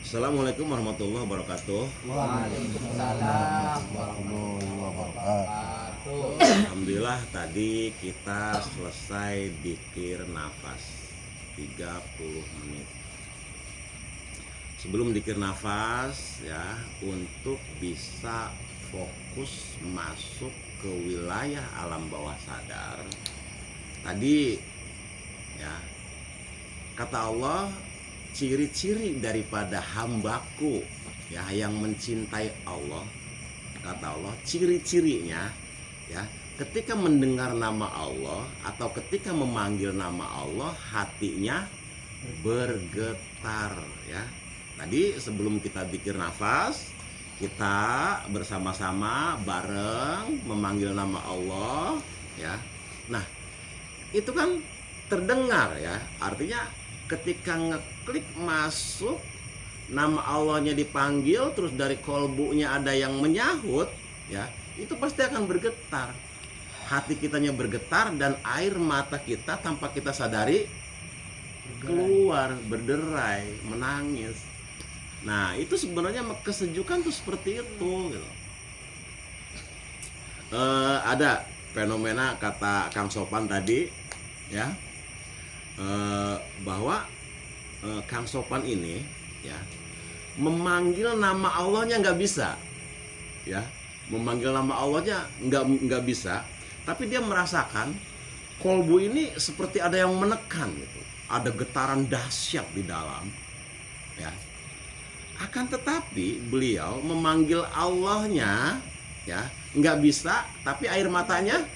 Assalamualaikum warahmatullahi wabarakatuh. Waalaikumsalam warahmatullahi wabarakatuh. Alhamdulillah tadi kita selesai dzikir nafas 30 menit. Sebelum dzikir nafas ya, untuk bisa fokus masuk ke wilayah alam bawah sadar. Tadi ya, kata Allah, ciri-ciri daripada hambaku ya yang mencintai Allah, kata Allah ciri-cirinya ya, ketika mendengar nama Allah atau ketika memanggil nama Allah hatinya bergetar ya. Tadi sebelum kita dzikir nafas, kita bersama-sama bareng memanggil nama Allah ya. Nah, itu kan terdengar ya, artinya ketika ngeklik masuk nama Allahnya dipanggil, terus dari kolbunya ada yang menyahut ya, itu pasti akan bergetar, hati kitanya bergetar dan air mata kita tanpa kita sadari keluar, berderai, menangis. Nah itu sebenarnya kesejukan tuh seperti itu gitu. Ada fenomena kata Kang Sopan tadi ya, bahwa Kang Sopan ini ya memanggil nama Allahnya nggak bisa ya, memanggil nama Allahnya nggak bisa, tapi dia merasakan kolbu ini seperti ada yang menekan gitu, ada getaran dahsyat di dalam ya. Akan tetapi beliau memanggil Allahnya ya nggak bisa, tapi air matanya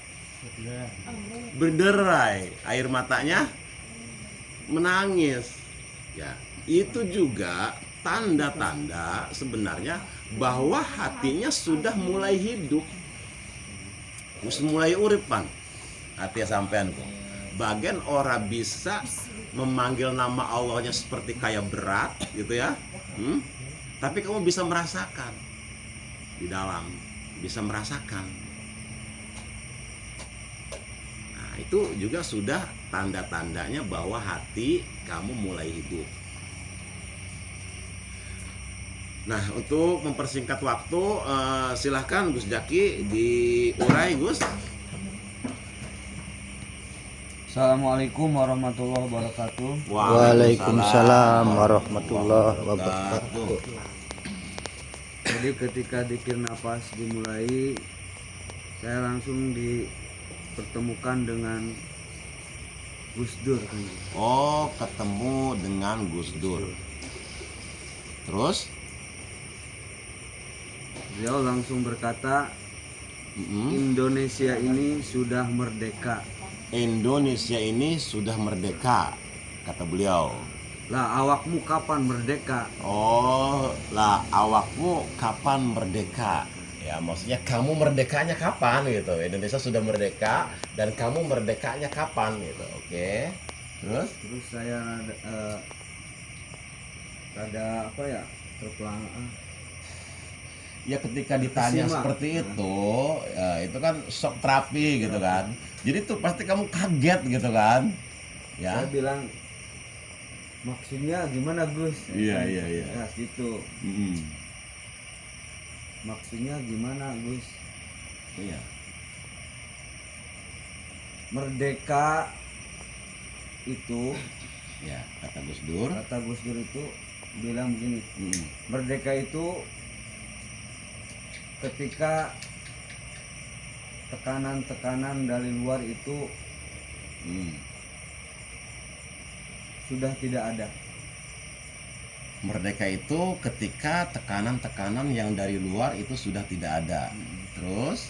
berderai, air matanya menangis ya. Itu juga tanda-tanda sebenarnya bahwa hatinya sudah mulai hidup, mulai uripan hati sampean kok. Bagian orang bisa memanggil nama Allahnya seperti kayak berat gitu ya, tapi kamu bisa merasakan di dalam, bisa merasakan. Nah itu juga sudah tanda-tandanya bahwa hati kamu mulai hidup. Nah untuk mempersingkat waktu, silahkan Gus Jaki diurai Gus. Assalamualaikum warahmatullahi wabarakatuh. Waalaikumsalam warahmatullahi wabarakatuh. Jadi ketika dzikir nafas dimulai, saya langsung dipertemukan dengan Gus Dur kan. Oh, ketemu dengan Gus Dur. Terus Beliau langsung berkata, Indonesia ini sudah merdeka. Indonesia ini sudah merdeka, kata beliau. Lah awakmu kapan merdeka? Oh, lah awakmu kapan merdeka? Ya maksudnya kamu merdekanya kapan gitu. Indonesia sudah merdeka dan kamu merdekanya kapan gitu. Oke. Terus saya rada apa ya, terpelang. Ya ketika ditanya seperti itu, ya, itu kan shock terapi gitu kan. Jadi tuh pasti kamu kaget gitu kan. Ya. Saya bilang, maksudnya gimana Gus? Iya. Ya gitu. Maksudnya gimana Gus? Iya. Merdeka itu, Ya kata Gus Dur. kata Gus Dur itu bilang begini, merdeka itu ketika tekanan-tekanan dari luar itu sudah tidak ada. Merdeka itu ketika tekanan-tekanan yang dari luar itu sudah tidak ada. Terus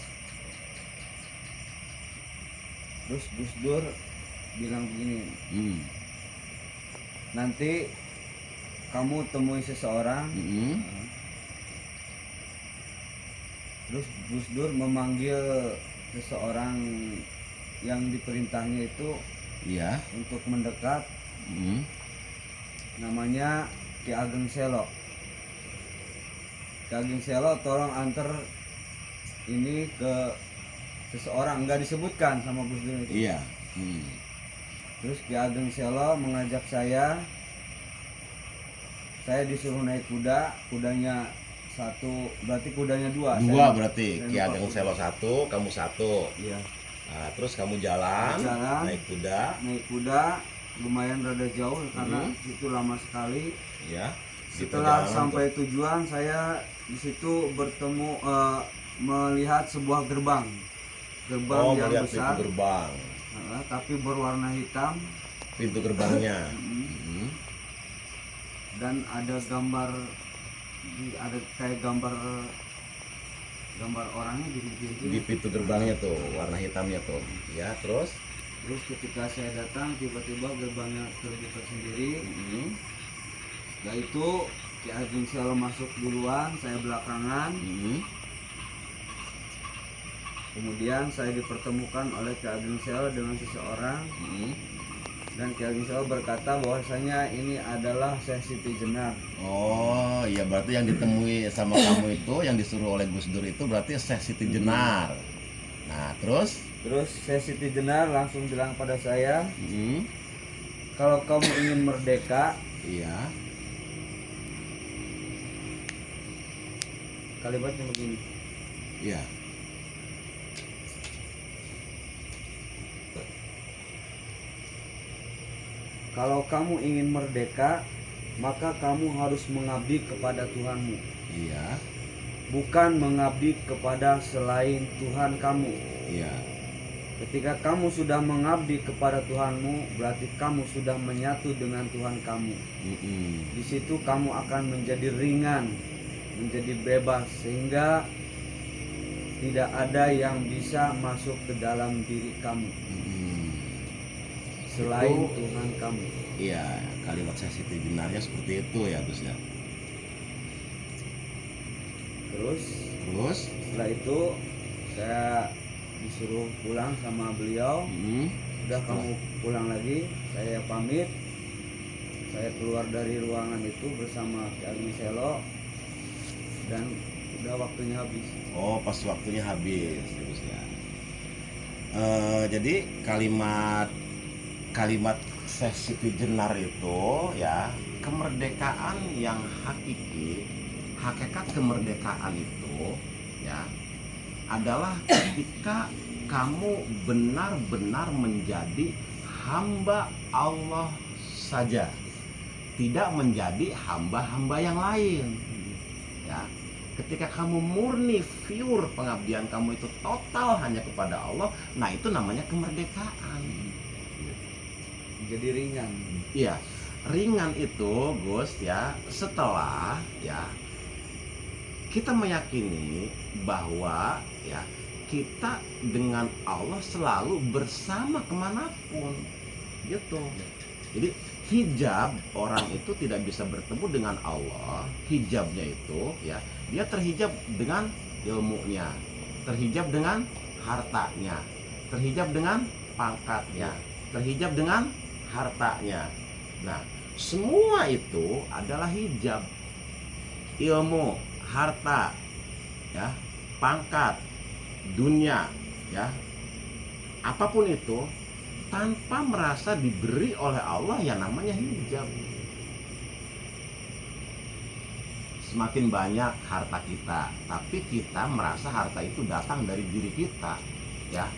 Gus Dur bilang begini, nanti kamu temui seseorang, terus Gus Dur memanggil seseorang yang diperintahnya itu iya. untuk mendekat, namanya Ki Ageng Selo. Ki Ageng Selo tolong antar ini ke seseorang, nggak disebutkan sama Gus Dur itu. Iya. Terus Ki Ageng Selo mengajak saya saya disuruh naik kuda, kudanya satu, berarti kudanya dua. Dua Saya- berarti saya Ki lupa Ageng kuda. Selo satu, kamu satu. Iya, Nah, terus kamu jalan, Jalan. naik kuda, naik kuda lumayan rada jauh karena Hmm. situ lama sekali. ya. Di Setelah perjalanan sampai tujuan, saya di situ bertemu melihat sebuah gerbang yang melihat besar, pintu gerbang, tapi berwarna hitam. pintu gerbangnya. Mm. Hmm. Dan ada gambar, ada kayak gambar orangnya di pintu. Di pintu gerbangnya tuh, warna hitamnya tuh. Ya, terus. Terus ketika saya datang, tiba-tiba gerbangnya terbuka sendiri. Hmm. Setelah itu Ki Ageng Selo masuk duluan, saya belakangan. Hmm. Kemudian saya dipertemukan oleh Ki Ageng Selo dengan seseorang, Hmm. dan Ki Ageng Selo berkata bahwasanya ini adalah Syekh Siti Jenar. Oh, iya berarti yang ditemui sama kamu itu, yang disuruh oleh Gus Dur itu berarti Syekh Siti Jenar. Nah, terus? Terus Syekh Siti Jenar langsung bilang pada saya, Hmm. kalau kamu ingin merdeka, Iya. kalimatnya begini, Iya. kalau kamu ingin merdeka, maka kamu harus mengabdi kepada Tuhanmu, Iya. bukan mengabdi kepada selain Tuhan kamu. Iya. Ketika kamu sudah mengabdi kepada Tuhanmu, berarti kamu sudah menyatu dengan Tuhan kamu. Mm-mm. Di situ kamu akan menjadi ringan, menjadi bebas, sehingga tidak ada yang bisa masuk ke dalam diri kamu Mm-mm. selain Itu- Tuhan kamu. Iya, kalimat Syekh Siti Jenarnya seperti itu ya, Gus ya. Terus Terus? setelah itu saya disuruh pulang sama beliau. Mm. Udah, kamu pulang lagi, saya pamit. Saya keluar dari ruangan itu bersama Ki Ageng Selo, dan udah waktunya habis. Oh, pas waktunya habis, terus ya. Jadi kalimat Syekh Siti Jenar itu ya, kemerdekaan yang hakiki, hakikat kemerdekaan itu ya adalah ketika kamu benar-benar menjadi hamba Allah saja, tidak menjadi hamba-hamba yang lain. Ya, ketika kamu murni pure, pengabdian kamu itu total hanya kepada Allah, nah itu namanya kemerdekaan. Jadi ringan. Iya, ringan itu Gus ya, setelah ya kita meyakini bahwa ya kita dengan Allah selalu bersama kemanapun gitu. Jadi hijab, orang itu tidak bisa bertemu dengan Allah, hijabnya itu ya dia terhijab dengan ilmunya, terhijab dengan hartanya, terhijab dengan pangkatnya, terhijab dengan hartanya. Nah, semua itu adalah hijab. Ilmu, harta, ya, pangkat, dunia, ya, apapun itu tanpa merasa diberi oleh Allah yang namanya hijab. Semakin banyak harta kita, tapi kita merasa harta itu datang dari diri kita, ya,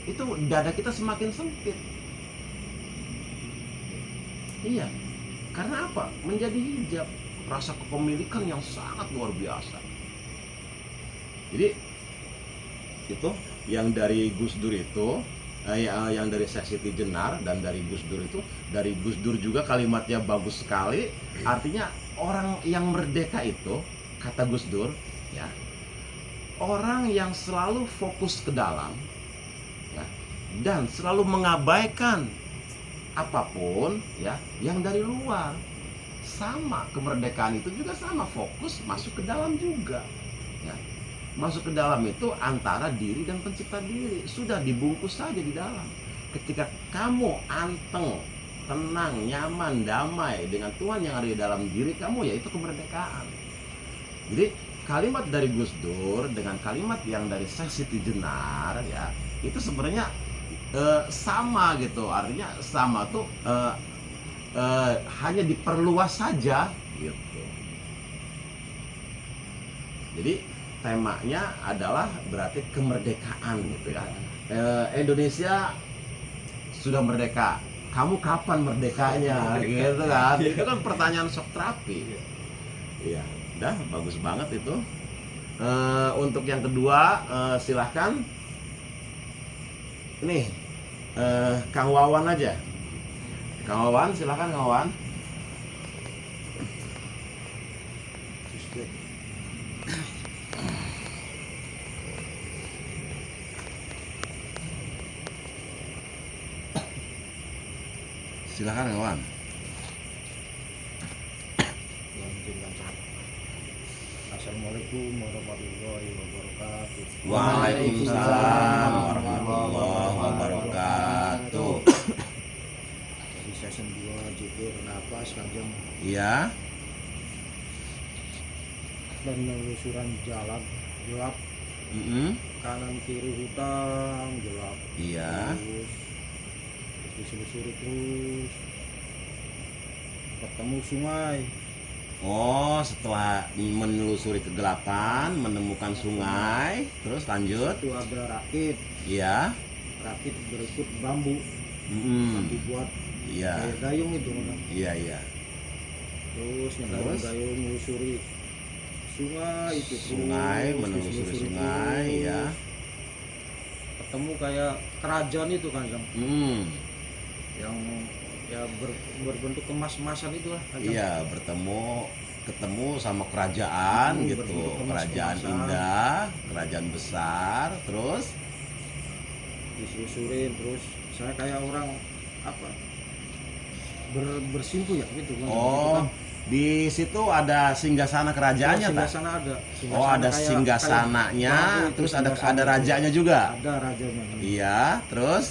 itu dada kita semakin sempit. Iya, karena apa? Menjadi hijab, rasa kepemilikan yang sangat luar biasa. Jadi itu yang dari Gus Dur itu, yang dari Syekh Siti Jenar dan dari Gus Dur itu, dari Gus Dur juga kalimatnya bagus sekali. Artinya orang yang merdeka itu, kata Gus Dur, ya, orang yang selalu fokus ke dalam, ya, dan selalu mengabaikan apapun ya yang dari luar. Sama, kemerdekaan itu juga sama, fokus masuk ke dalam juga ya. Masuk ke dalam itu antara diri dan pencipta diri, sudah dibungkus saja di dalam. Ketika kamu anteng, tenang, nyaman, damai dengan Tuhan yang ada di dalam diri kamu, yaitu kemerdekaan. Jadi kalimat dari Gus Dur dengan kalimat yang dari Syekh Siti Jenar ya, itu sebenarnya sama gitu. Artinya sama tuh hanya diperluas saja gitu. Jadi temanya adalah berarti kemerdekaan gitu ya. Indonesia sudah merdeka, kamu kapan merdekanya gitu kan. Itu kan pertanyaan shock terapi. Iya, udah bagus banget itu. Untuk yang kedua, silahkan nih, Kang Wawan aja. Kang Wawan, silahkan Kang Wawan. Silahkan Kang Wawan. Assalamualaikum warahmatullahi wabarakatuh. Waalaikumsalam warahmatullahi wabarakatuh. Jadi season 2 jujur nafas panjang Iya, dan penelusuran jalan gelap, kanan kiri hutan gelap. iya. Terus diselusuri terus ketemu sungai. Oh, setelah menelusuri kegelapan, menemukan sungai, terus lanjut. Itu ada rakit berikut bambu dibuat Iya, kayak gayung itu kan. iya. Terus gayung menelusuri sungai itu terus, Sungai, menelusuri sungai, terus. ya. Ketemu kayak kerajaan itu kan Kang. Yang ya berbentuk kemas-kemasan itu lah Kang. Iya, ketemu sama kerajaan gitu, berbentuk kerajaan kemas-kemasan. indah, kerajaan besar, terus Disusurin terus saya kayak orang apa bersimpu ya gitu kan. oh, di situ ada singgasana kerajaannya tak? Singgah sana ada. Oh, ada kayak singgasananya, bambu itu, terus ada singgasana itu. rajanya juga. Ada rajanya kan. Iya, terus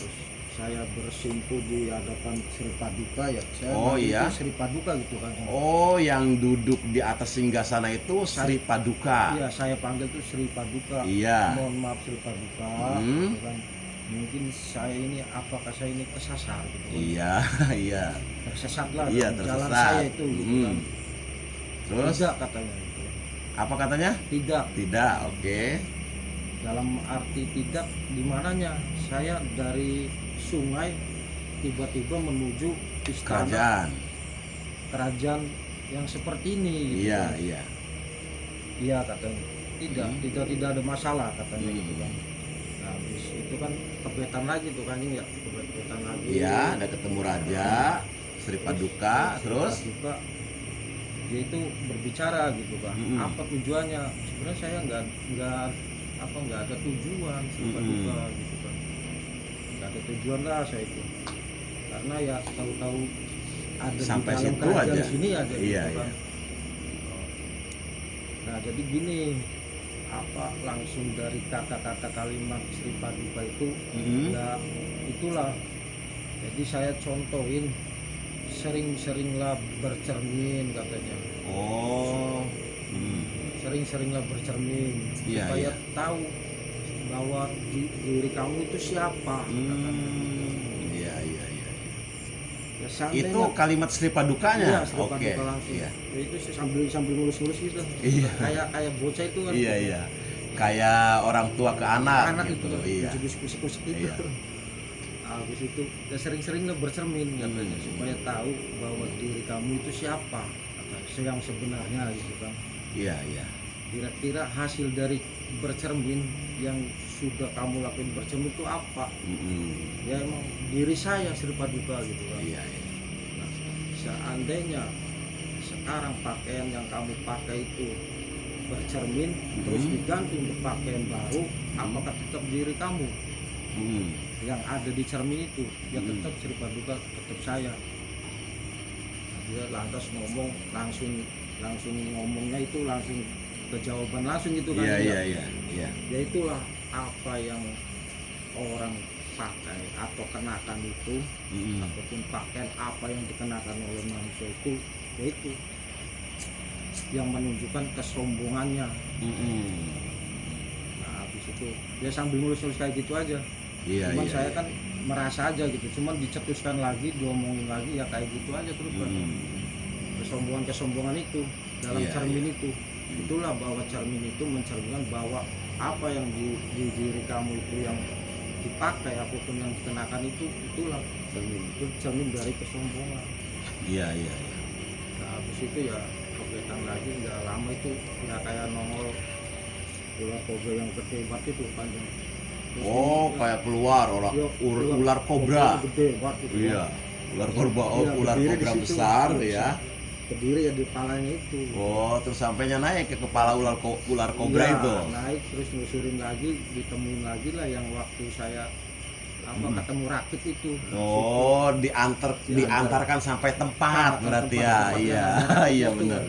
Saya bersimpu di hadapan Sri Paduka ya. Saya Oh, manggil iya. itu Sri Paduka gitu kan. oh, yang duduk di atas singgasana itu Sri Paduka. Iya, saya panggil tuh Sri Paduka. Iya. Mohon maaf Sri Paduka. Hmm. Gitu kan. Mungkin saya ini apakah saya ini kesasar gitu kan. Iya, iya. Tersesat lah Iya, dalam jalan tersesat. saya itu gitu kan. Terus Tidak katanya gitu. apa katanya? Tidak. Tidak, oke. Dalam arti tidak di mananya? Saya dari sungai tiba-tiba menuju istana kerajaan yang seperti ini gitu. Iya, iya. Iya katanya. Tidak ada masalah katanya Hmm. gitu kan. Nah, habis itu kan kebetan lagi tuh kan ya, kebetan lagi. Iya, ada ketemu raja Sri Paduka, terus juga dia itu berbicara gitu kan. Mm-mm. Apa tujuannya? Sebenarnya saya nggak ada tujuan Sri Paduka gitu kan. Nggak ada tujuan lah saya itu. Karena ya tahu-tahu ada Sampai di dalam situ kerajaan aja. sini aja Iya, gitu kan. Nah, jadi gini, langsung dari kata-kata kalimat Sri Paduka itu ya itulah. Jadi saya contohin sering-seringlah bercermin katanya. oh, Sering-seringlah bercermin Iya, supaya iya. tahu bahwa diri kamu itu siapa. Iya, iya, iya. Ya, seandainya- Itu kalimat Sri Padukanya. Iya, Sri Oke. Paduka langsung. Iya. Ya, itu sambil ngurus-ngurus gitu. Iya. Kayak bocah itu kan. Iya, iya. Kayak orang tua ke anak, Anak gitu. itu Iya. kusik-kusik itu. Iya. Habis itu ya sering-sering lah bercermin katanya supaya tahu bahwa diri kamu itu siapa, yang sebenarnya gitu kan. Iya, iya. Kira-kira hasil dari bercermin yang sudah kamu lakuin bercermin itu apa? Ya emang diri saya Sri Paduka gitu kan. Iya, iya. Nah, seandainya sekarang pakaian yang kamu pakai itu bercermin terus diganti untuk pakaian baru, apakah tetap diri kamu yang ada di cermin itu? Ya tetap Sri Paduka, tetap saya. Nah, dia lantas ngomong langsung ngomongnya itu langsung ke jawaban langsung gitu kan. Iya, Ya. iya, iya. Iya. Ya itulah apa yang orang pakai atau kenakan itu, ataupun pakaian apa yang dikenakan oleh manusia itu, yaitu yang menunjukkan kesombongannya. Nah, habis itu dia sambil nulis kayak gitu aja. Iya, Cuman iya, saya iya. kan merasa aja gitu, cuman dicetuskan lagi, diomongin lagi, ya kayak gitu aja terus Pak. Kesombongan itu dalam Iya, cermin itu, itulah bahwa cermin itu mencerminkan bahwa apa yang di diri kamu itu yang dipakai, apapun yang dikenakan itulah cermin, itu cermin dari kesombongan. Iya, iya, iya. Nah, habis itu ya kelihatan lagi nggak lama itu ya kayak nongol ular kobra yang gede banget itu panjang. Terus Oh, ini, kayak keluar ya, ular kobra. gede banget itu. Iya, ular kobra, Iya, ular berdiri di kobra situ. besar Iya, ya. Berdiri ya di kepalanya itu. Oh, terus sampainya naik ke kepala ular kobra Iya, itu. naik terus nelusurin lagi, ditemuin lagi lah yang waktu saya ketemu rakit itu. Oh, diantarkan sampai tempat berarti ya. Iya, iya benar.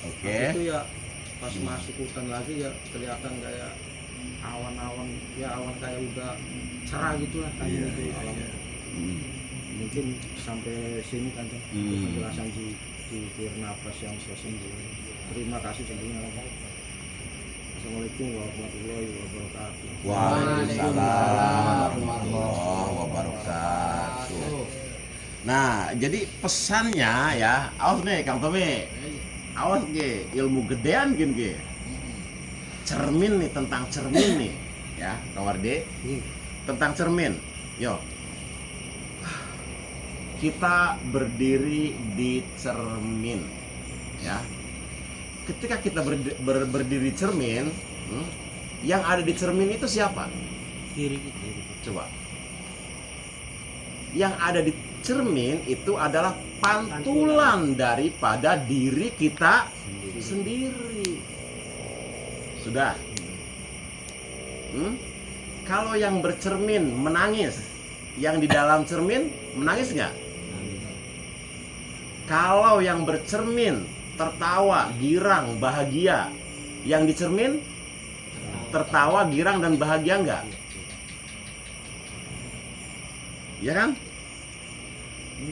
Oke. Itu ya pas masuk hutan lagi ya kelihatan kayak awan-awan, ya awan kayak udah cerah gitulah kan Iya, itu iya, alam. iya. Hmm. Mungkin sampai sini kan Cang, penjelasan di nafas yang saya sendiri. Terima kasih sebelumnya. Assalamualaikum warahmatullahi wabarakatuh. Waalaikumsalam warahmatullahi wabarakatuh. Nah, jadi pesannya ya, awas nih Kang Tommy. Awas ge, ilmu gedean gin ge. Cermin nih, tentang cermin nih. Ya, Kang Wardi. Tentang cermin. Yo. Kita berdiri di cermin. Ya. Ketika kita berdiri cermin, yang ada di cermin itu siapa? Kiri. Coba. Yang ada di cermin itu adalah pantulan daripada diri kita sendiri. Sudah. Kalau yang bercermin menangis, yang di dalam cermin menangis nggak? Kalau yang bercermin tertawa, girang, bahagia, yang dicermin tertawa, girang, dan bahagia enggak? Ya kan?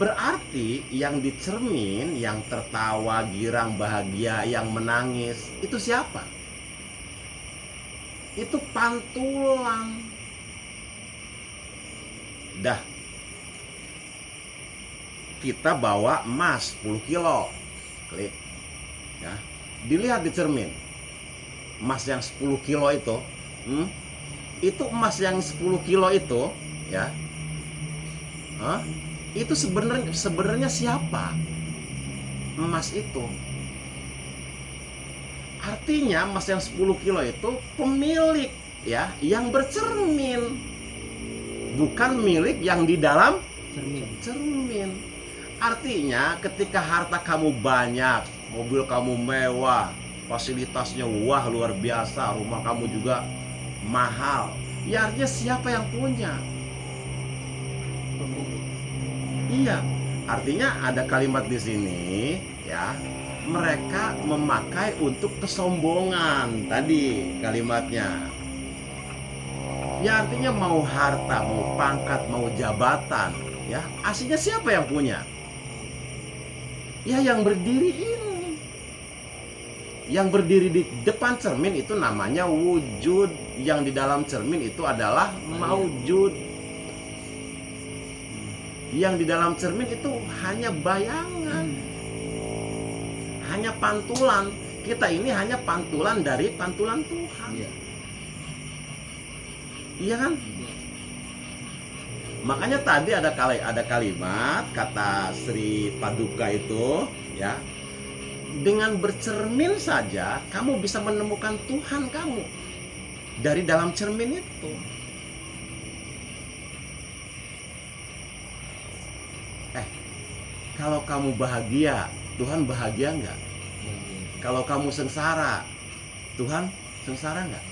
Berarti yang dicermin, yang tertawa, girang, bahagia, yang menangis, itu siapa? Itu pantulan. Dah. Kita bawa emas 10 kilo. Klik. Ya, dilihat di cermin, emas yang 10 kilo itu, emas yang 10 kilo itu, ya, itu sebenarnya siapa emas itu? Artinya emas yang 10 kilo itu pemilik, ya, yang bercermin, bukan milik yang di dalam cermin. Artinya ketika harta kamu banyak, mobil kamu mewah, fasilitasnya wah luar biasa, rumah kamu juga mahal, ya artinya siapa yang punya? Iya, artinya ada kalimat di sini, ya, mereka memakai untuk kesombongan tadi kalimatnya. Ya artinya mau harta, mau pangkat, mau jabatan, ya aslinya siapa yang punya? Ya yang berdiri ini. Yang berdiri di depan cermin itu namanya wujud. Yang di dalam cermin itu adalah maujud. Yang di dalam cermin itu hanya bayangan, hanya pantulan. Kita ini hanya pantulan dari pantulan Tuhan. Iya kan? Makanya tadi ada kalimat kata Sri Paduka itu, ya, dengan bercermin saja kamu bisa menemukan Tuhan kamu dari dalam cermin itu. Kalau kamu bahagia, Tuhan bahagia enggak? Kalau kamu sengsara, Tuhan sengsara enggak?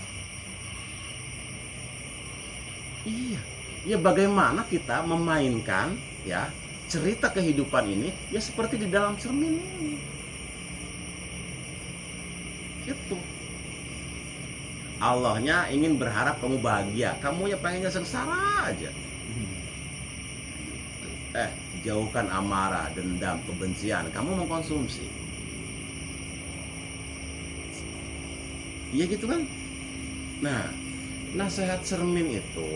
Iya. Ya bagaimana kita memainkan, ya, cerita kehidupan ini ya seperti di dalam cermin ini. Itu. Allahnya ingin berharap kamu bahagia, kamu ya pengennya sengsara aja. Jauhkan amarah, dendam, kebencian, kamu mengkonsumsi. Iya gitu kan? Nah, nasihat cermin itu,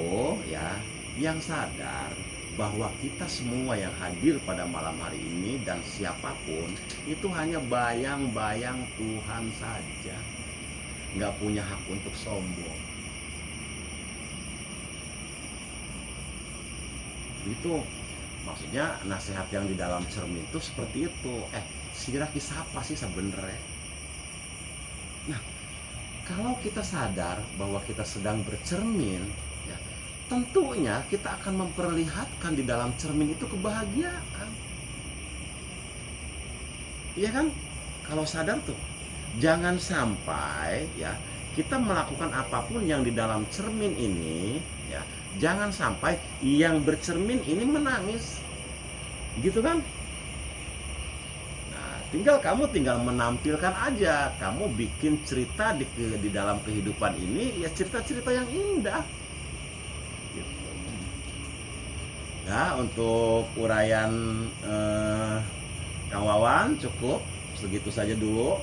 ya, yang sadar bahwa kita semua yang hadir pada malam hari ini dan siapapun itu hanya bayang-bayang Tuhan saja, nggak punya hak untuk sombong. Itu maksudnya nasihat yang di dalam cermin itu seperti itu. Siraki siapa sih sebenarnya? Nah, kalau kita sadar bahwa kita sedang bercermin, ya, tentunya kita akan memperlihatkan di dalam cermin itu kebahagiaan. Iya kan? Kalau sadar tuh, jangan sampai ya kita melakukan apapun yang di dalam cermin ini, ya, jangan sampai yang bercermin ini menangis, gitu kan? Nah, kamu tinggal menampilkan aja, kamu bikin cerita di dalam kehidupan ini, ya cerita-cerita yang indah. Gitu. Ya, untuk uraian Kang Wawan cukup segitu saja dulu.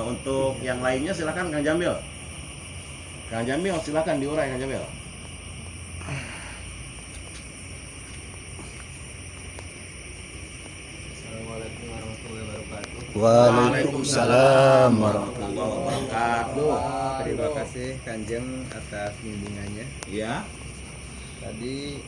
Untuk yang lainnya silakan Kang Jamil. Kang Jamil silakan diurai Kang Jamil. Assalamualaikum warahmatullahi wabarakatuh. Waalaikumsalam warahmatullahi wabarakatuh. Terima kasih Kanjeng atas bimbingannya. Ya. Tadi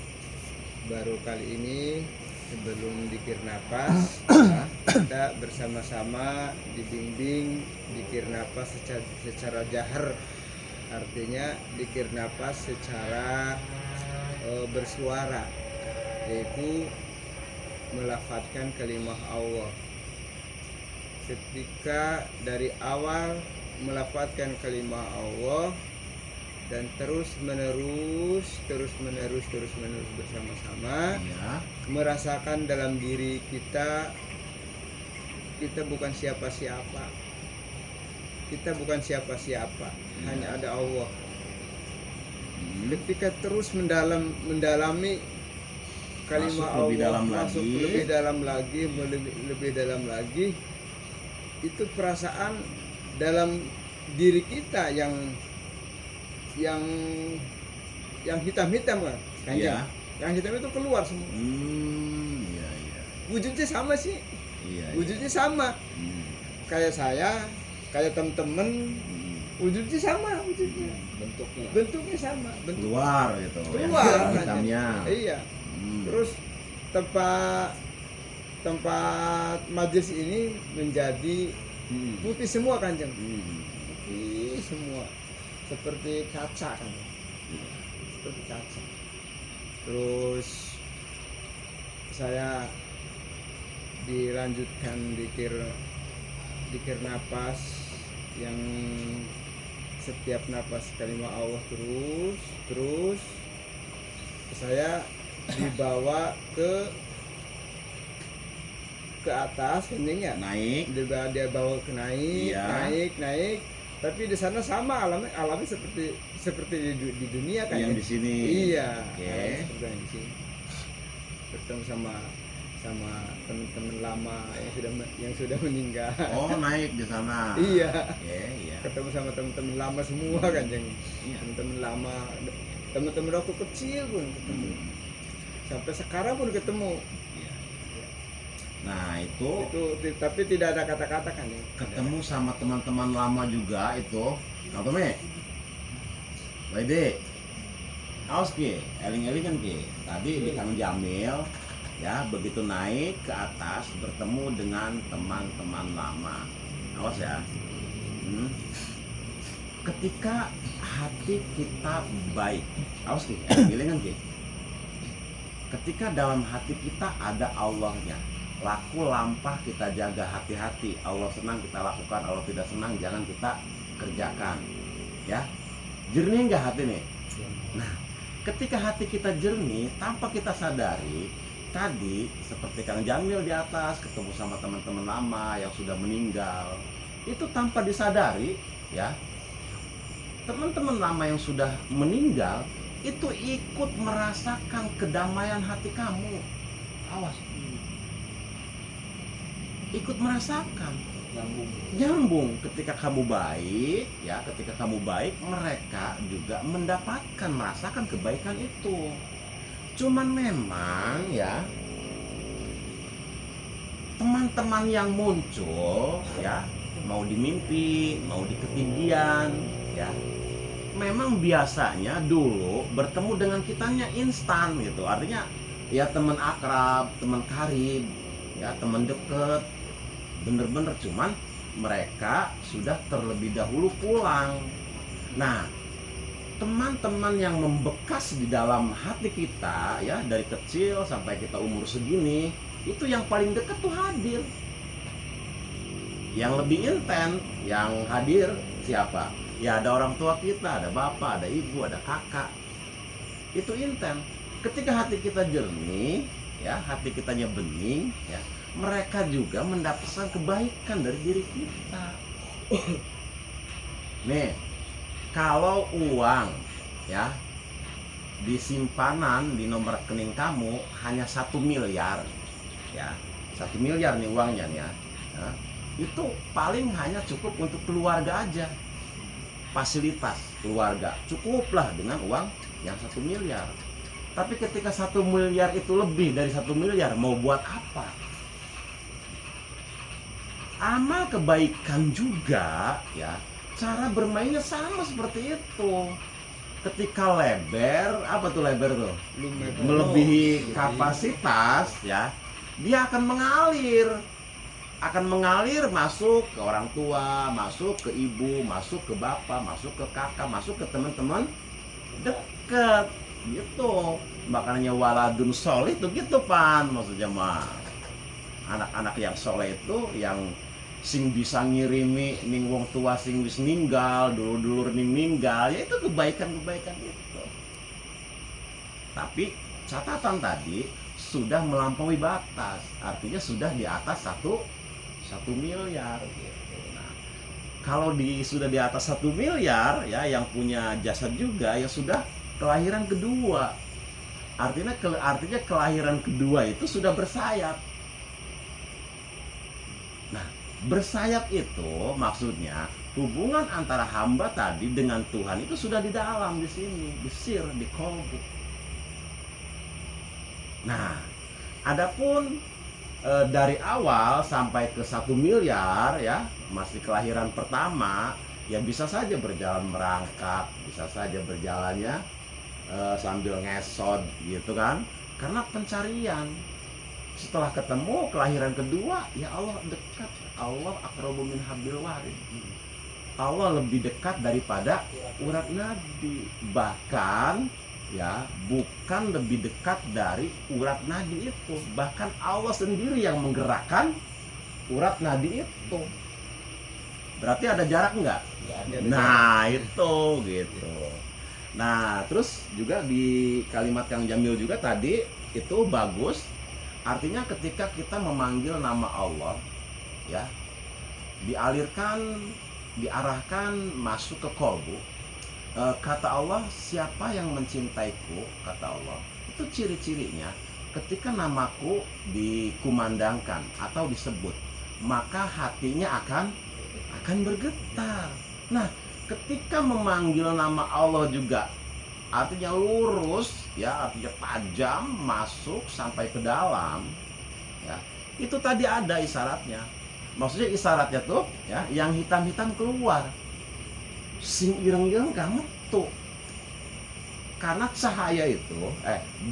baru kali ini sebelum dikir nafas ya, kita bersama-sama dibimbing dikir nafas secara jahar, artinya dikir nafas secara bersuara, yaitu melafadzkan kalimah Allah. Ketika dari awal melafadzkan kalimah Allah dan terus menerus bersama-sama, Ya. merasakan dalam diri kita bukan siapa-siapa. Kita bukan siapa-siapa, hanya ada Allah. Ketika terus mendalami kalimah Masuk lebih Allah, dalam masuk lagi. lebih dalam lagi, itu perasaan dalam diri kita yang hitam-hitam kan, Iya. yang hitam itu keluar semua. Iya. Wujudnya sama sih, Iya. wujudnya sama. Kayak saya, kayak temen-temen, wujudnya sama, bentuknya sama, Keluar gitu. Keluar, yang kan. hitamnya. Iya. Terus tempat majelis ini menjadi putih semua Kanjeng, putih semua, seperti kaca kan, seperti kaca. Terus saya dilanjutkan dikir napas yang setiap napas kalimah Allah terus saya dibawa ke atas kencingnya, Naik. dia bawa ke Iya. naik, tapi di sana sama alamnya seperti di dunia kan, Yang ya? di sini. Iya. Oke. Alamnya seperti yang di sini. Bertemu sama teman-teman lama yang sudah meninggal. Oh, naik di sana. Iya. Iya. Ketemu sama teman-teman lama semua kan, Jeng. Iya. Teman-teman lama, teman-teman aku kecil pun ketemu. Sampai sekarang pun ketemu. Iya. Nah, itu Tapi tidak ada kata-kata kan, ya? ketemu sama teman-teman lama juga itu. Kang Tome. Wede. Aos ki, eling-elingan ki. Tadi di Kang Jamil ya, begitu naik ke atas bertemu dengan teman-teman lama. Awas ya. Ketika hati kita baik, awas ki, eling-elingan ki. Ketika dalam hati kita ada Allahnya, laku lampah kita jaga hati-hati. Allah senang kita lakukan, Allah tidak senang jangan kita kerjakan. Ya, jernih nggak hati nih? Nah, ketika hati kita jernih, tanpa kita sadari, tadi seperti Kang Jamil di atas ketemu sama teman-teman lama yang sudah meninggal, itu tanpa disadari, ya, teman-teman lama yang sudah meninggal itu ikut merasakan kedamaian hati kamu. Awas, ikut merasakan, nyambung. Ketika kamu baik, ya, ketika kamu baik, mereka juga mendapatkan, merasakan kebaikan itu. Cuman memang ya teman-teman yang muncul ya, mau di mimpi, mau di ketinggian ya, memang biasanya dulu bertemu dengan kitanya instan gitu. Artinya ya teman akrab, teman karib, ya teman deket, bener-bener. Cuman mereka sudah terlebih dahulu pulang. Nah, teman-teman yang membekas di dalam hati kita ya, dari kecil sampai kita umur segini, itu yang paling dekat tuh hadir. Yang lebih intens yang hadir siapa? Ya ada orang tua kita, ada bapak, ada ibu, ada kakak. Itu intens. Ketika hati kita jernih, ya hati kitanya bening, ya mereka juga mendapatkan kebaikan dari diri kita. Nih, kalau uang ya di simpanan di nomor rekening kamu hanya 1 miliar, ya 1 miliar nih uangnya nih ya, nah, itu paling hanya cukup untuk keluarga aja, fasilitas keluarga cukuplah dengan uang yang 1 miliar. Tapi ketika 1 miliar itu lebih dari 1 miliar, mau buat apa? Amal kebaikan juga ya, cara bermainnya sama seperti itu. Ketika lebar, apa tuh lebar tuh? Melebihi kapasitas ya, dia akan mengalir masuk ke orang tua, masuk ke ibu, masuk ke bapak, masuk ke kakak, masuk ke teman-teman dekat gitu. Makanya waladun soleh itu gitu pan, maksudnya mah anak-anak yang soleh itu yang sing bisa ngirimi ning wong tua sing wis ninggal, dulur-dulur ning ninggal, ya itu kebaikan-kebaikan itu. Tapi catatan tadi sudah melampaui batas, artinya sudah di atas 1 miliar gitu. Nah, kalau sudah di atas 1 miliar ya, yang punya jasad juga ya sudah kelahiran kedua. Artinya kelahiran kedua itu sudah bersayap. Nah, bersayap itu maksudnya hubungan antara hamba tadi dengan Tuhan itu sudah di dalam di sini, di sir, di kolbu. Nah, adapun dari awal sampai ke 1 miliar ya, masih kelahiran pertama, ya bisa saja berjalan merangkak, bisa saja berjalannya sambil ngesod gitu kan, karena pencarian. Setelah ketemu kelahiran kedua, ya Allah dekat, Allah aqrabu min hablil warid. Allah lebih dekat daripada urat nadi, bahkan ya bukan lebih dekat dari urat nadi itu, bahkan Allah sendiri yang menggerakkan urat nadi itu. Berarti ada jarak enggak? Nah itu gitu. Nah terus juga di kalimat Kang Jamil juga tadi itu bagus. Artinya ketika kita memanggil nama Allah ya, diarahkan masuk ke kolbu. Kata Allah, siapa yang mencintaiku, kata Allah, itu ciri-cirinya ketika namaku dikumandangkan atau disebut, maka hatinya akan bergetar. Nah, ketika memanggil nama Allah juga artinya lurus ya, artinya tajam masuk sampai ke dalam ya, itu tadi ada isyaratnya. Maksudnya isyaratnya tuh ya, yang hitam-hitam keluar, sing ireng-ireng kamu tuh, karena cahaya itu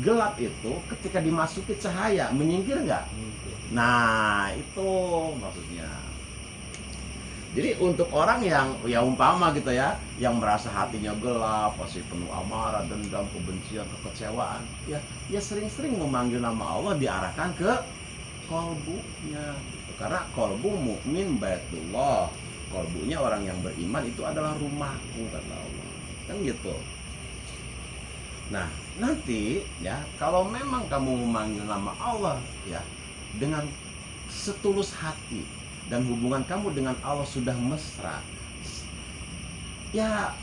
gelap itu ketika dimasuki cahaya menyingkir nggak? Nah itu maksudnya. Jadi untuk orang yang ya umpama gitu ya, yang merasa hatinya gelap, masih penuh amarah, dendam, kebencian, kekecewaan, ya sering-sering memanggil nama Allah, diarahkan ke kolbunya gitu. Karena kolbu mukmin baitullah, kolbunya orang yang beriman itu adalah rumahku, kata Allah, kan gitu. Nah nanti ya, kalau memang kamu memanggil nama Allah ya dengan setulus hati dan hubungan kamu dengan Allah sudah mesra, ya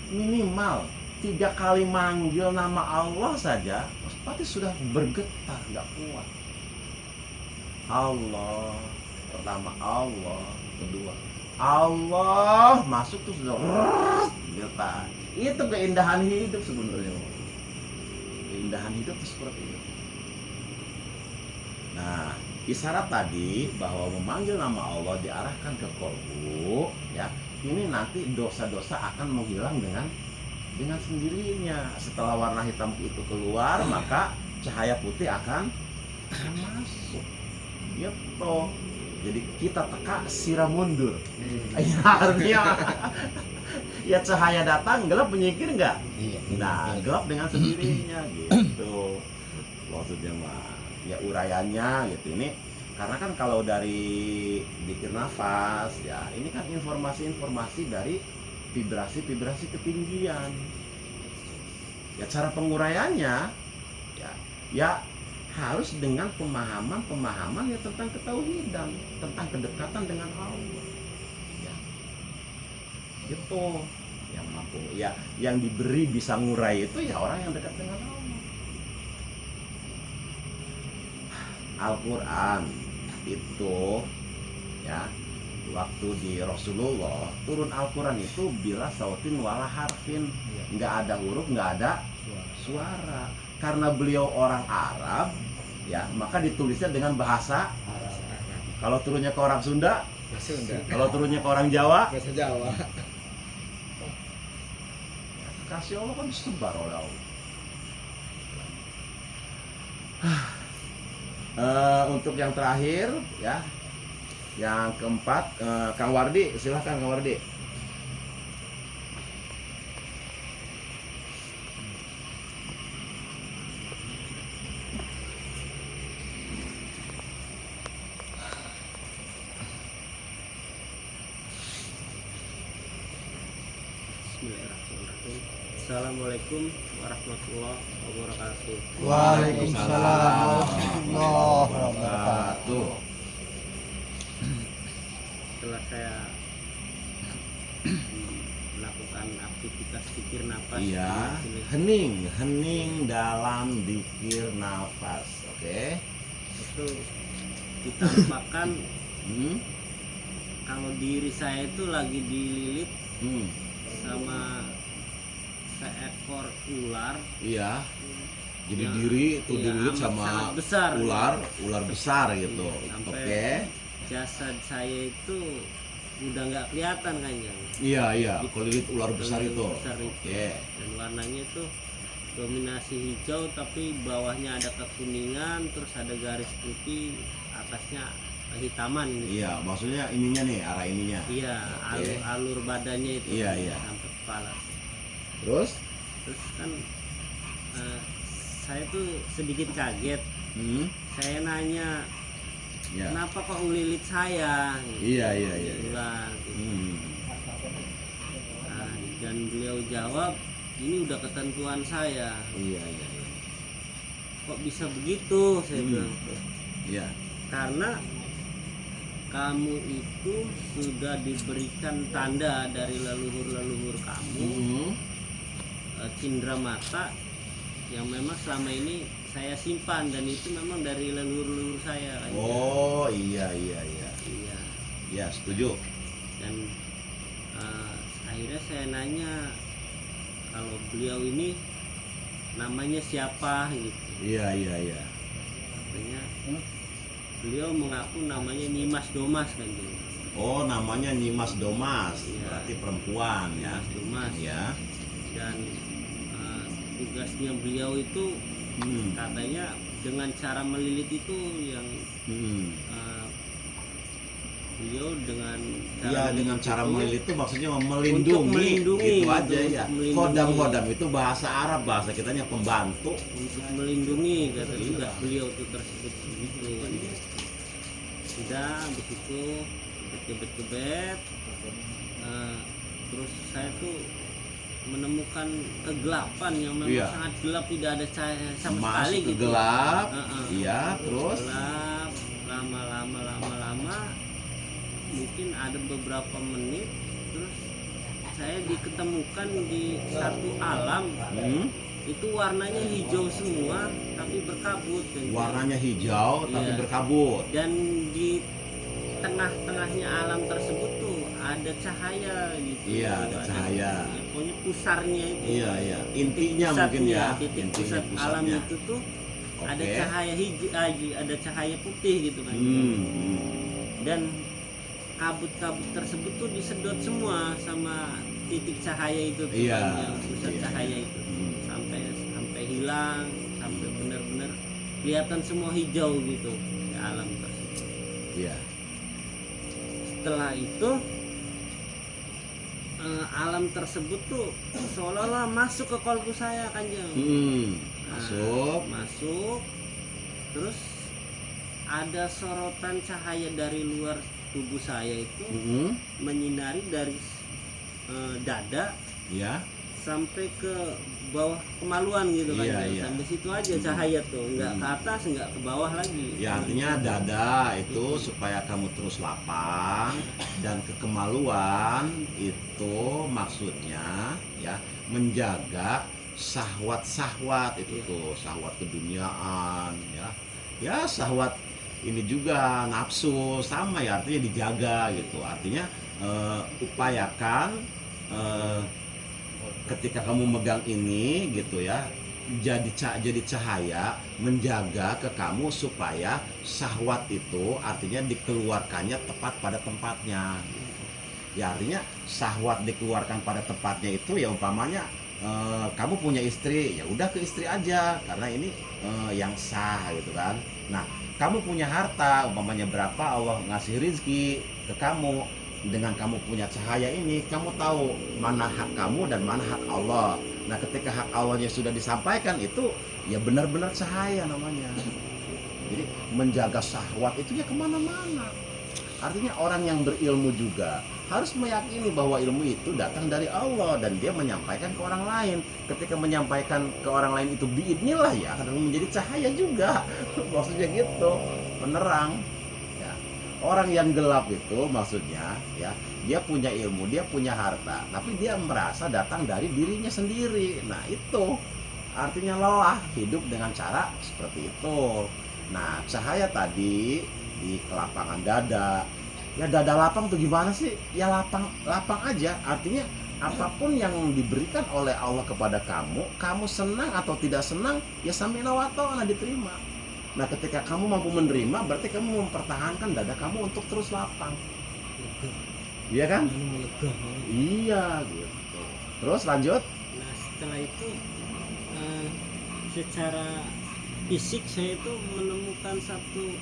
minimal 3 kali manggil nama Allah saja pasti sudah bergetar, nggak kuat. Allah pertama, Allah kedua, Allah masuk tuh sudah getar. Itu keindahan hidup sebenarnya. keindahan hidup itu seperti itu. Nah, isyarat tadi bahwa memanggil nama Allah diarahkan ke kolbu, ya, ini nanti dosa-dosa akan menghilang dengan sendirinya. Setelah warna hitam itu keluar, maka cahaya putih akan masuk. Gitu. Jadi kita teka siram mundur. Ya, artinya ya cahaya datang, gelap menyingkir enggak? Iya. Nah, gelap dengan sendirinya gitu. Maksudnya mah ya uraiannya gitu. Ini karena kan kalau dari zikir nafas ya, ini kan informasi-informasi dari vibrasi-vibrasi ketinggian. Ya cara penguraiannya ya harus dengan pemahaman ya tentang ketauhidan, tentang kedekatan dengan Allah. Ya. Gitu. Yang mampu ya, yang diberi bisa ngurai itu ya orang yang dekat dengan Allah. Al-Quran itu ya, waktu di Rasulullah turun Al-Quran itu bila sautin wala harfin, nggak ada huruf, nggak ada suara. Karena beliau orang Arab ya, maka ditulisnya dengan bahasa Arab. Kalau turunnya ke orang Sunda, kalau turunnya ke orang Jawa, bahasa Jawa. kasih Allah kan disebar oleh Allah. Untuk yang terakhir ya, yang keempat, Kang Wardi, silahkan Kang Wardi. Bismillahirrahmanirrahim. Assalamualaikum warahmatullahi wabarakatuh. Waalaikumsalam warahmatullahi wabarakatuh. Setelah saya melakukan aktivitas zikir nafas, Iya, hening dalam zikir nafas. Oke. itu kita lupakan Hmm. kalau diri saya itu lagi dililit Hmm. sama seekor ular. Iya. Jadi Ya, diri itu iya, dililit amat sama sangat besar. ular besar gitu. Sampai Oke. jasad saya itu udah nggak kelihatan kayaknya. Iya, kulit ular besar Kulit itu. besar itu. Oke. Dan warnanya itu dominasi hijau tapi bawahnya ada kekuningan, terus ada garis putih, atasnya kehitaman gitu. Iya, maksudnya ininya nih, arah ininya. Iya, Oke. alur badannya itu Iya. sampai kepala. Terus? Terus kan saya tuh sedikit kaget. Hmm. Saya nanya, Ya. kenapa kok ngelilit saya? Iya. Ular, gitu. Hmm. Nah, dan beliau jawab, ini udah ketentuan saya. Iya. Kok bisa begitu? Saya Hmm. bilang. Iya. Karena kamu itu sudah diberikan tanda dari leluhur-leluhur kamu, Hmm. cindera mata yang memang selama ini saya simpan, dan itu memang dari leluhur-leluhur saya. Oh, iya. Iya. Ya, setuju. Dan akhirnya saya nanya kalau beliau ini namanya siapa gitu. Iya. Katanya beliau mengaku namanya Nimas Domas kan gitu. Oh, namanya Nyimas Domas. Iya. Berarti perempuan ya. Domas. Ya. Dan tugasnya beliau itu Hmm. katanya dengan cara melilit itu yang Hmm. beliau dengan Iya, dengan cara itu melilit itu maksudnya melindungi, melindungi, gitu aja untuk ya. melindungi. Hodam itu bahasa Arab, bahasa kitanya pembantu. untuk melindungi, kata tugas beliau itu tersebut begitu. Sudah begitu kebet-kebet, terus saya tuh menemukan kegelapan yang memang Iya. sangat gelap, tidak ada cahaya sama sekali Masuk ke gitu. gelap. Heeh. Iya, terus Gelap, lama mungkin ada beberapa menit, terus saya diketemukan di satu alam, hmm, itu warnanya hijau semua tapi berkabut dan warnanya hijau tapi Iya. berkabut. dan di tengah-tengahnya alam tersebut tuh ada cahaya gitu. Iya, ada cahaya. Pokoknya pusarnya itu. Iya, iya. Intinya mungkin ya. Titik Intinya pusat alam pusatnya. itu tuh ada Oke. cahaya hijau, ada cahaya putih gitu kan. Dan kabut-kabut tersebut tuh disedot semua sama titik cahaya itu tuh Iya, kan, yang pusat iya. cahaya itu sampai hilang, sampai benar-benar kelihatan semua hijau gitu di alam tersebut. Iya. Setelah itu alam tersebut tuh seolah-olah masuk ke kolbu saya Kanjeng. Masuk, terus ada sorotan cahaya dari luar tubuh saya itu menyinari dari dada Ya. sampai ke bawah kemaluan gitu kan. Iya, iya. Sampai situ aja cahaya tuh, nggak ke atas, nggak ke bawah lagi. Ya artinya dada itu supaya kamu terus lapang, dan kekemaluan itu maksudnya ya menjaga syahwat itu tuh, syahwat keduniaan ya syahwat ini juga nafsu sama ya, artinya dijaga gitu. Artinya upayakan ketika kamu megang ini gitu ya, jadi cahaya menjaga ke kamu supaya syahwat itu artinya dikeluarkannya tepat pada tempatnya. Ya artinya syahwat dikeluarkan pada tempatnya itu ya umpamanya kamu punya istri, ya udah ke istri aja karena ini yang sah gitu kan. Nah, kamu punya harta umpamanya berapa, Allah ngasih rizki ke kamu. Dengan kamu punya cahaya ini, kamu tahu mana hak kamu dan mana hak Allah. Nah, ketika hak Allahnya sudah disampaikan, itu ya benar-benar cahaya namanya. Jadi menjaga syahwat itu ya kemana-mana. Artinya orang yang berilmu juga harus meyakini bahwa ilmu itu datang dari Allah dan dia menyampaikan ke orang lain. Ketika menyampaikan ke orang lain itu biidnillah ya akan menjadi cahaya juga. Maksudnya gitu, penerang. Orang yang gelap itu maksudnya ya, dia punya ilmu, dia punya harta, tapi dia merasa datang dari dirinya sendiri. Nah itu artinya lelah hidup dengan cara seperti itu. Nah cahaya tadi di kelapangan dada, ya dada lapang tuh gimana sih? Ya lapang aja. Artinya apapun yang diberikan oleh Allah kepada kamu senang atau tidak senang, ya sami'na wa ta'ana diterima. Nah ketika kamu mampu menerima, berarti kamu mempertahankan dada kamu untuk terus lapang. Iya kan? Iya gitu. Terus lanjut. Nah setelah itu secara fisik saya itu menemukan satu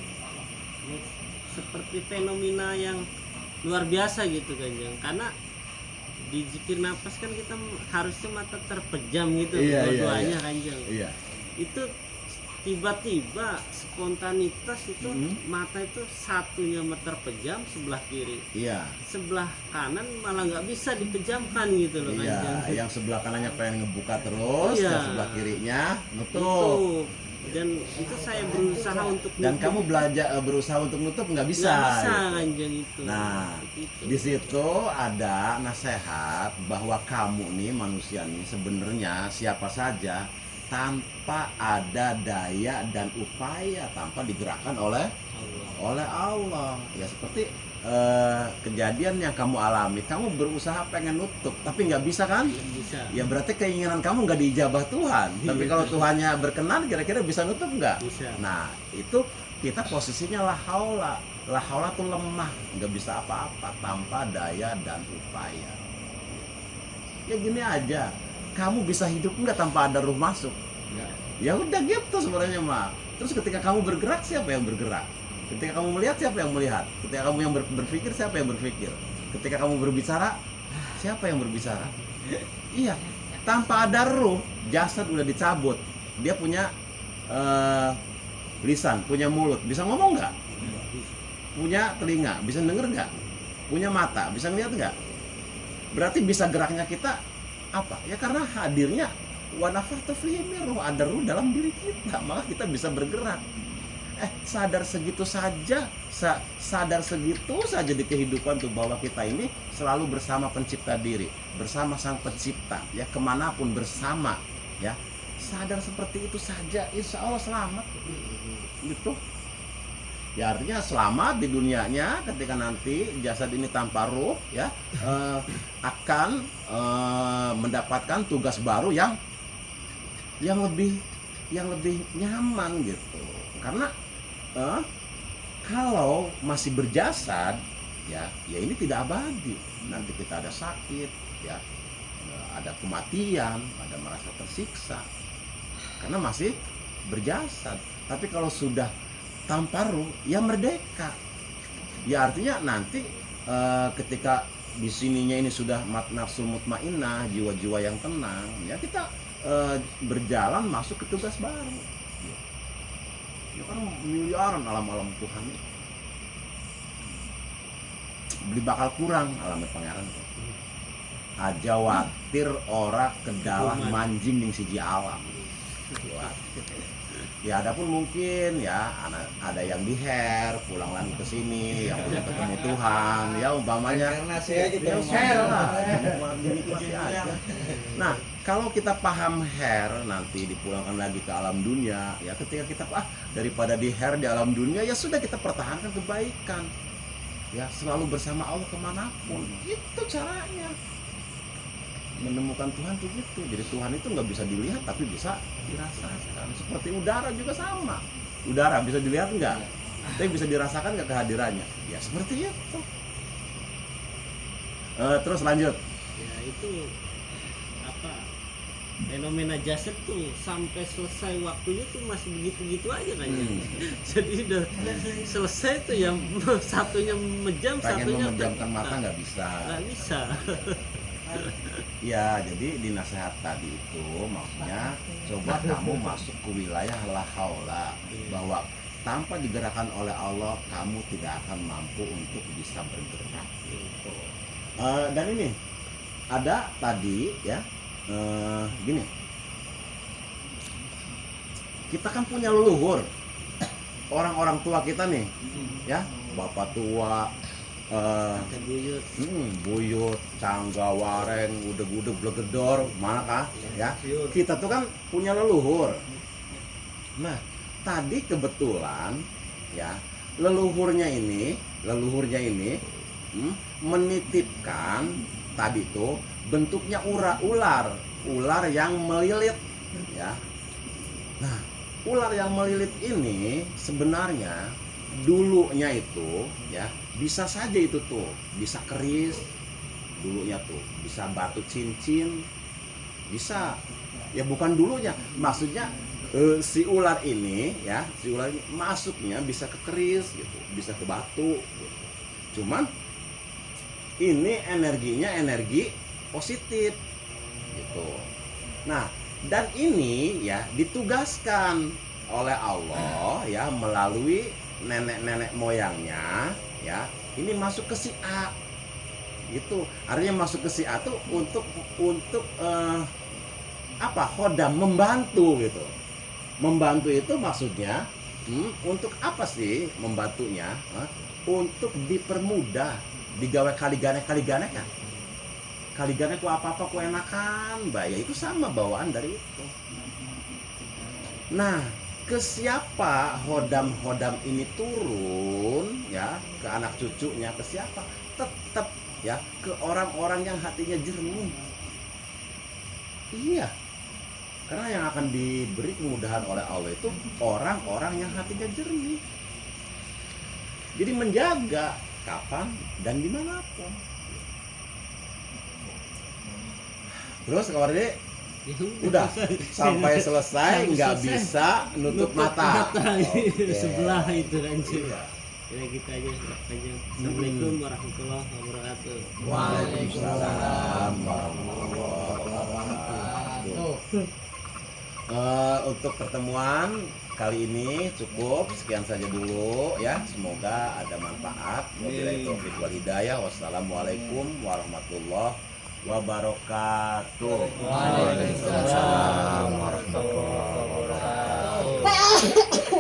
seperti fenomena yang luar biasa gitu Kanjeng. Karena di zikir nafas kan kita harusnya mata terpejam gitu dua-duanya Kanjeng. Iya. Itu tiba-tiba spontanitas itu mata itu satunya terpejam sebelah kiri, sebelah kanan malah nggak bisa dipejamkan gitu loh Kanjeng. Yang sebelah kanannya pengen ngebuka terus, yang sebelah kirinya nutup. Dan itu saya berusaha untuk dan nutup. Kamu berusaha untuk nutup nggak bisa Kanjeng itu. Nah di situ ada nasihat bahwa kamu nih manusia nih sebenarnya siapa saja tanpa ada daya dan upaya, tanpa digerakkan oleh Allah. Ya seperti kejadian yang kamu alami, kamu berusaha pengen nutup tapi nggak bisa kan? Bisa. Ya berarti keinginan kamu nggak diijabah Tuhan. Tapi kalau Tuhannya berkenan, kira-kira bisa nutup nggak? Bisa. Nah itu kita posisinya la haula tuh lemah, nggak bisa apa-apa tanpa daya dan upaya. Ya gini aja, kamu bisa hidup nggak tanpa ada ruh masuk? Ya udah gitu sebenarnya mah. Terus ketika kamu bergerak, siapa yang bergerak? Ketika kamu melihat, siapa yang melihat? Ketika kamu yang berpikir, siapa yang berpikir? Ketika kamu berbicara, siapa yang berbicara? Iya, tanpa ada ruh, jasad udah dicabut. Dia punya lisan, punya mulut, bisa ngomong nggak? Punya telinga, bisa denger nggak? Punya mata, bisa ngeliat nggak? Berarti bisa geraknya kita apa? Ya karena hadirnya wa nafakhtu fihi min ruh, ada ruh dalam diri kita, maka kita bisa bergerak. Sadar segitu saja, sadar segitu saja di kehidupan tuh bahwa kita ini selalu bersama pencipta diri, bersama sang pencipta, ya kemanapun bersama, ya sadar seperti itu saja, insya Allah selamat. Gitu. Ya artinya selamat di dunianya, ketika nanti jasad ini tanpa ruh ya akan mendapatkan tugas baru yang lebih nyaman gitu. Karena kalau masih berjasad ya ini tidak abadi. Nanti kita ada sakit ya, ada kematian, ada merasa tersiksa karena masih berjasad. Tapi kalau sudah tanpa ruh ya merdeka. Ya artinya nanti ketika di sininya ini sudah nafsu mutmainnah, jiwa-jiwa yang tenang, ya kita berjalan masuk ke tugas baru. Ya kan miliaran alam-alam Tuhan. Beli bakal kurang alamnya pangeran. Aja watir ora kedalah manjing ning siji alam. Ya ada pun mungkin ya ada yang di hair pulang lagi ke sini yang belum ketemu Tuhan ya umpamanya hair lah. Nah kalau kita paham hair nanti dipulangkan lagi ke alam dunia ya, ketika kita daripada di hair di alam dunia ya sudah kita pertahankan kebaikan ya, selalu bersama Allah kemanapun. Itu caranya menemukan Tuhan tuh gitu. Jadi Tuhan itu nggak bisa dilihat tapi bisa dirasakan. Seperti udara juga sama. Udara bisa dilihat nggak, tapi bisa dirasakan nggak kehadirannya. Ya seperti itu. Terus lanjut. Ya itu apa? Fenomena jasad tuh sampai selesai waktunya tuh masih begitu-begitu aja kan ya. Jadi udah selesai tuh yang satunya memejam, Pengen satunya memejamkan mata nggak bisa. Nggak bisa. Ya, jadi di nasihat tadi itu maksudnya coba kamu masuk ke wilayah la haula, bahwa tanpa digerakkan oleh Allah kamu tidak akan mampu untuk bisa bergerak gitu. Dan ini ada tadi ya gini, kita kan punya leluhur, orang-orang tua kita nih ya, bapak tua, buyut, cangga, wareng, udeg-udeg, blegedor, mana kah? Ya, kita tuh kan punya leluhur. Nah, tadi kebetulan ya leluhurnya ini menitipkan tadi tuh bentuknya ular yang melilit ya. Nah, ular yang melilit ini sebenarnya dulunya itu ya bisa saja itu tuh bisa keris dulunya tuh, bisa batu cincin, bisa ya, bukan dulunya maksudnya si ular ini masuknya bisa ke keris gitu, bisa ke batu gitu. Cuman ini energinya energi positif gitu. Nah dan ini ya ditugaskan oleh Allah ya melalui nenek-nenek moyangnya ya, ini masuk ke si A gitu. Artinya masuk ke si A tuh untuk khodam, membantu gitu. Membantu itu maksudnya untuk apa sih membantunya? Untuk dipermudah, digawe kaligane kan. Kaligane ku apa-apa ku enakan, ya itu sama bawaan dari itu. Nah, ke siapa hodam ini turun ya, ke anak cucunya, ke siapa? Tetap ya ke orang-orang yang hatinya jernih. Iya, karena yang akan diberi kemudahan oleh Allah itu orang-orang yang hatinya jernih. Jadi menjaga kapan dan dimanapun. Terus kawan dek, udah sampai selesai nggak bisa nutup mata. Sebelah itu kan ya kita aja. Assalamualaikum warahmatullahi wabarakatuh. Waalaikumsalam warahmatullahi wabarakatuh. Untuk pertemuan kali ini cukup sekian saja dulu ya. Semoga ada manfaat. Wabillahi taufiq wal hidayah. Wassalamualaikum warahmatullahi wabarakatuh. Waalaikumsalam warahmatullahi wabarakatuh.